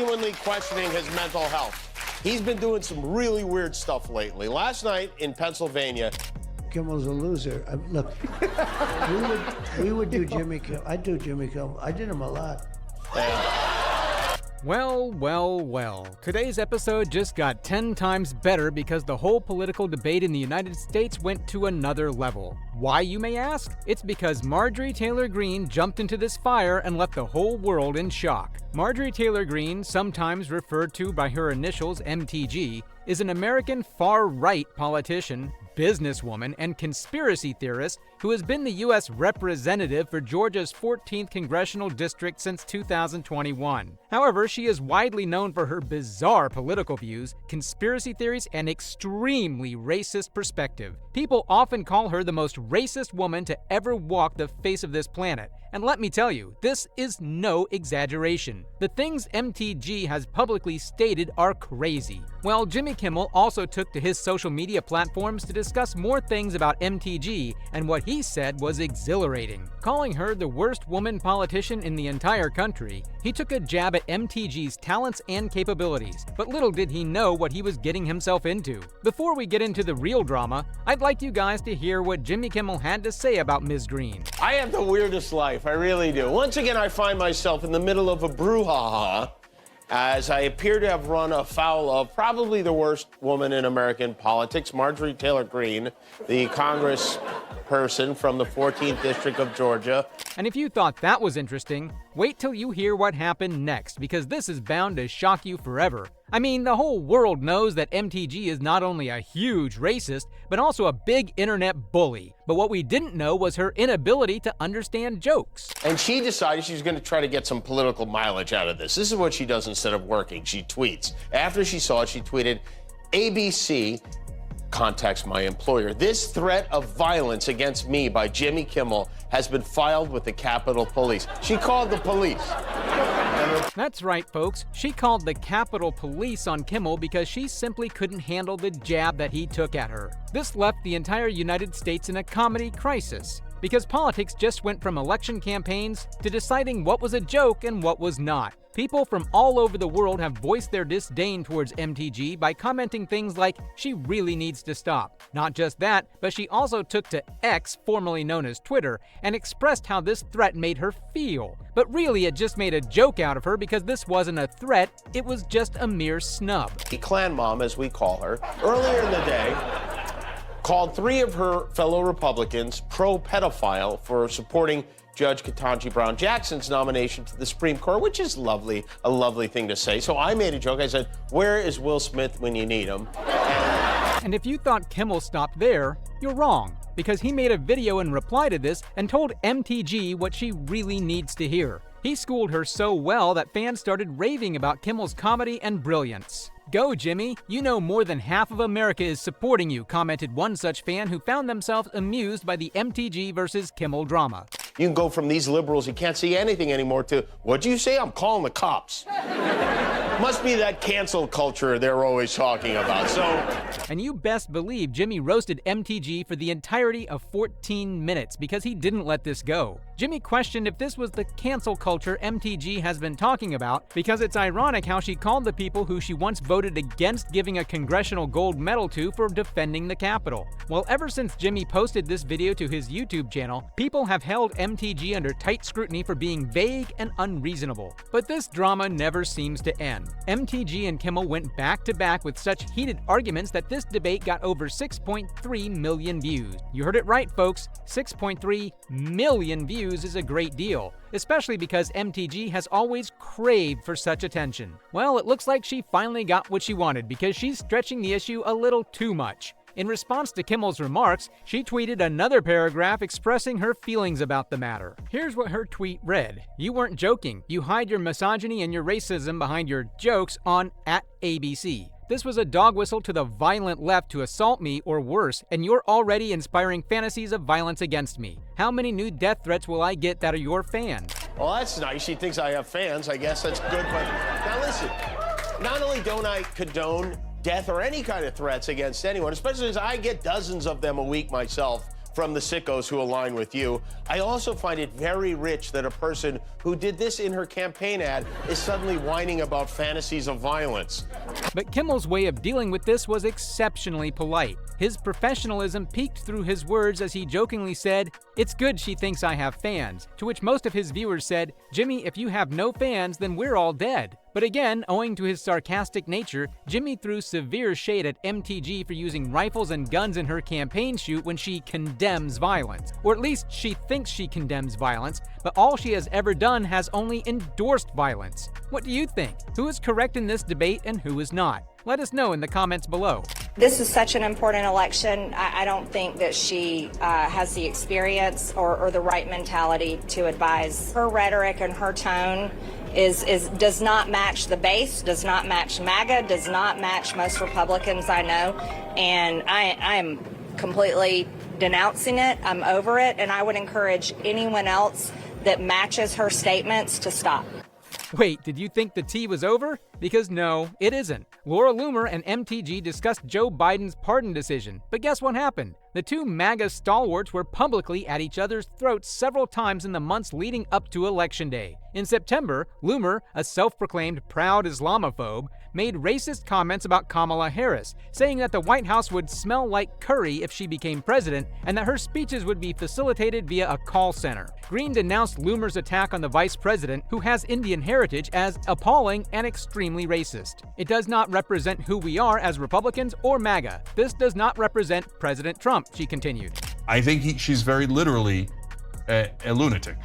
genuinely questioning his mental health. He's been doing some really weird stuff lately. Last night in Pennsylvania. Kimmel's a loser. Look, we would do Jimmy Kimmel. I'd do Jimmy Kimmel. I did him a lot. Well, well, well. Today's episode just got 10 times better because the whole political debate in the United States went to another level. Why, you may ask? It's because Marjorie Taylor Greene jumped into this fire and left the whole world in shock. Marjorie Taylor Greene, sometimes referred to by her initials MTG, is an American far-right politician, businesswoman, and conspiracy theorist who has been the U.S. representative for Georgia's 14th congressional district since 2021. However, she is widely known for her bizarre political views, conspiracy theories, and extremely racist perspective. People often call her the most racist woman to ever walk the face of this planet. And let me tell you, this is no exaggeration. The things MTG has publicly stated are crazy. Well, Jimmy Kimmel also took to his social media platforms to discuss more things about MTG, and what he said was exhilarating. Calling her the worst woman politician in the entire country, he took a jab at MTG's talents and capabilities, but little did he know what he was getting himself into. Before we get into the real drama, I'd like you guys to hear what Jimmy Kimmel had to say about Ms. Greene. I have the weirdest life, I really do. Once again, I find myself in the middle of a brouhaha as I appear to have run afoul of probably the worst woman in American politics, Marjorie Taylor Greene, the congressperson from the 14th District of Georgia. And if you thought that was interesting, wait till you hear what happened next, because this is bound to shock you forever. I mean, the whole world knows that MTG is not only a huge racist, but also a big internet bully. But what we didn't know was her inability to understand jokes. And she decided she's going to try to get some political mileage out of this. This is what she does instead of working. She tweets. After she saw it, she tweeted, ABC contacts my employer. This threat of violence against me by Jimmy Kimmel has been filed with the Capitol Police. She called the police. That's right, folks. She called the Capitol Police on Kimmel because she simply couldn't handle the jab that he took at her. This left the entire United States in a comedy crisis, because politics just went from election campaigns to deciding what was a joke and what was not. People from all over the world have voiced their disdain towards MTG by commenting things like, she really needs to stop. Not just that, but she also took to X, formerly known as Twitter, and expressed how this threat made her feel. But really, it just made a joke out of her because this wasn't a threat, it was just a mere snub. The Klan Mom, as we call her, earlier in the day, called 3 of her fellow Republicans pro-pedophile for supporting Judge Ketanji Brown Jackson's nomination to the Supreme Court, which is lovely, a lovely thing to say. So I made a joke. I said, where is Will Smith when you need him? And if you thought Kimmel stopped there, you're wrong, because he made a video in reply to this and told MTG what she really needs to hear. He schooled her so well that fans started raving about Kimmel's comedy and brilliance. Go, Jimmy. You know more than half of America is supporting you, commented one such fan who found themselves amused by the MTG versus Kimmel drama. You can go from these liberals who can't see anything anymore to, what'd you say? I'm calling the cops. Must be that cancel culture they're always talking about, so. And you best believe Jimmy roasted MTG for the entirety of 14 minutes because he didn't let this go. Jimmy questioned if this was the cancel culture MTG has been talking about, because it's ironic how she called the people who she once voted against giving a congressional gold medal to for defending the Capitol. Well, ever since Jimmy posted this video to his YouTube channel, people have held MTG under tight scrutiny for being vague and unreasonable. But this drama never seems to end. MTG and Kimmel went back to back with such heated arguments that this debate got over 6.3 million views. You heard it right, folks. 6.3 million views is a great deal, especially because MTG has always craved for such attention. Well, it looks like she finally got what she wanted because she's stretching the issue a little too much. In response to Kimmel's remarks, she tweeted another paragraph expressing her feelings about the matter. Here's what her tweet read. You weren't joking. You hide your misogyny and your racism behind your jokes on @ABC. This was a dog whistle to the violent left to assault me or worse, and you're already inspiring fantasies of violence against me. How many new death threats will I get that are your fans? Well, that's nice. She thinks I have fans. I guess that's good. But now listen, not only don't I condone death or any kind of threats against anyone, especially as I get dozens of them a week myself from the sickos who align with you. I also find it very rich that a person who did this in her campaign ad is suddenly whining about fantasies of violence. But Kimmel's way of dealing with this was exceptionally polite. His professionalism peeked through his words as he jokingly said, "It's good she thinks I have fans," to which most of his viewers said, "Jimmy, if you have no fans, then we're all dead." But again, owing to his sarcastic nature, Jimmy threw severe shade at MTG for using rifles and guns in her campaign shoot when she condemns violence. Or at least she thinks she condemns violence, but all she has ever done has only endorsed violence. What do you think? Who is correct in this debate and who is not? Let us know in the comments below. This is such an important election. I don't think that she has the experience or the right mentality to advise. Her rhetoric and her tone does not match the base, does not match MAGA, does not match most Republicans I know, and I am completely denouncing it. I'm over it, and I would encourage anyone else that matches her statements to stop. Wait, did you think the tea was over? Because no, it isn't. Laura Loomer and MTG discussed Joe Biden's pardon decision, but guess what happened? The two MAGA stalwarts were publicly at each other's throats several times in the months leading up to Election Day. In September, Loomer, a self-proclaimed proud Islamophobe, made racist comments about Kamala Harris, saying that the White House would smell like curry if she became president, and that her speeches would be facilitated via a call center. Green denounced Loomer's attack on the vice president, who has Indian heritage, as appalling and extremely racist. It does not represent who we are as Republicans or MAGA. This does not represent President Trump, she continued. I think she's very literally a lunatic.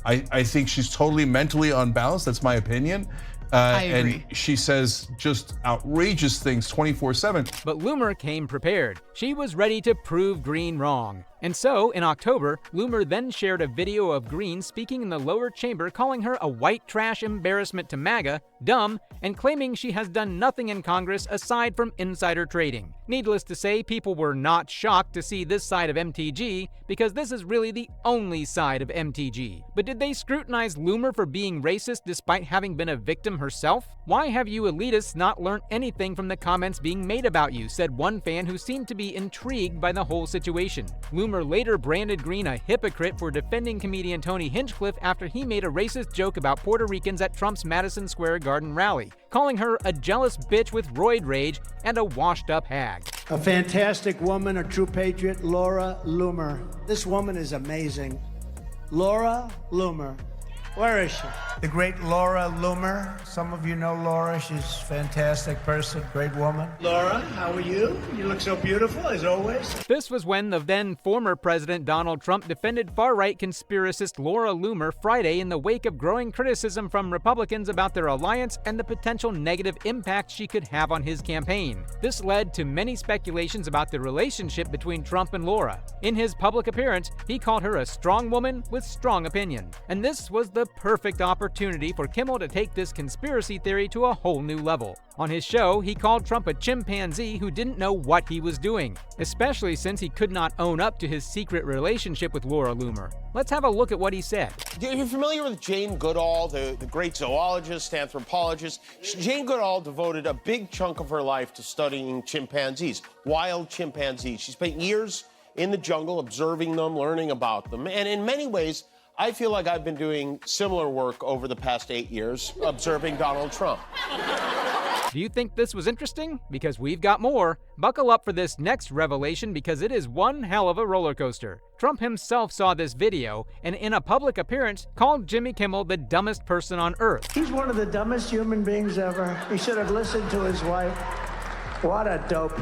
I think she's totally mentally unbalanced. That's my opinion. I agree. And she says just outrageous things 24/7. But Loomer came prepared. She was ready to prove Green wrong. And so, in October, Loomer then shared a video of Green speaking in the lower chamber, calling her a white trash embarrassment to MAGA, dumb, and claiming she has done nothing in Congress aside from insider trading. Needless to say, people were not shocked to see this side of MTG, because this is really the only side of MTG. But did they scrutinize Loomer for being racist despite having been a victim herself? "Why have you elitists not learned anything from the comments being made about you?" said one fan who seemed to be intrigued by the whole situation. Loomer later branded Green a hypocrite for defending comedian Tony Hinchcliffe after he made a racist joke about Puerto Ricans at Trump's Madison Square Garden rally, calling her a jealous bitch with roid rage and a washed-up hag. A fantastic woman, a true patriot, Laura Loomer. This woman is amazing. Laura Loomer. Where is she? The great Laura Loomer. Some of you know Laura. She's a fantastic person, great woman. Laura, how are you? You look so beautiful, as always. This was when the then former President Donald Trump defended far-right conspiracist Laura Loomer Friday in the wake of growing criticism from Republicans about their alliance and the potential negative impact she could have on his campaign. This led to many speculations about the relationship between Trump and Laura. In his public appearance, he called her a strong woman with strong opinion. And this was the perfect opportunity for Kimmel to take this conspiracy theory to a whole new level. On his show, he called Trump a chimpanzee who didn't know what he was doing, especially since he could not own up to his secret relationship with Laura Loomer. Let's have a look at what he said. Are you familiar with Jane Goodall, the great zoologist, anthropologist? Jane Goodall devoted a big chunk of her life to studying chimpanzees, wild chimpanzees. She spent years in the jungle observing them, learning about them, and in many ways, I feel like I've been doing similar work over the past 8 years, observing Donald Trump. Do you think this was interesting? Because we've got more. Buckle up for this next revelation, because it is one hell of a roller coaster. Trump himself saw this video and in a public appearance called Jimmy Kimmel the dumbest person on earth. He's one of the dumbest human beings ever. He should have listened to his wife. What a dope.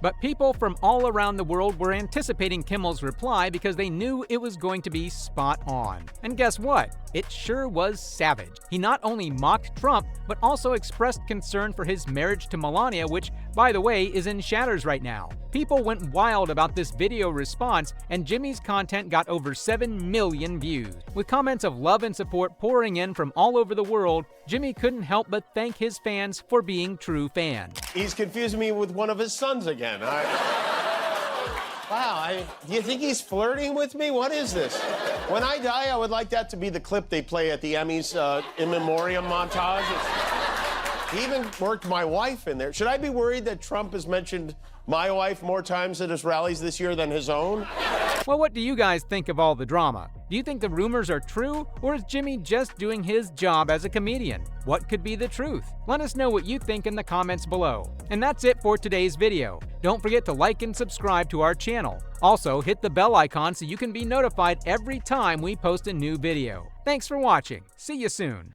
But people from all around the world were anticipating Kimmel's reply because they knew it was going to be spot on. And guess what? It sure was savage. He not only mocked Trump, but also expressed concern for his marriage to Melania, which, by the way, is in shatters right now. People went wild about this video response, and Jimmy's content got over 7 million views. With comments of love and support pouring in from all over the world, Jimmy couldn't help but thank his fans for being true fans. He's confusing me with one of his sons again. Do you think he's flirting with me? What is this? When I die, I would like that to be the clip they play at the Emmys in memoriam montage. He even worked my wife in there. Should I be worried that Trump has mentioned my wife more times at his rallies this year than his own? Well, what do you guys think of all the drama? Do you think the rumors are true, or is Jimmy just doing his job as a comedian? What could be the truth? Let us know what you think in the comments below. And that's it for today's video. Don't forget to like and subscribe to our channel. Also, hit the bell icon so you can be notified every time we post a new video. Thanks for watching. See you soon.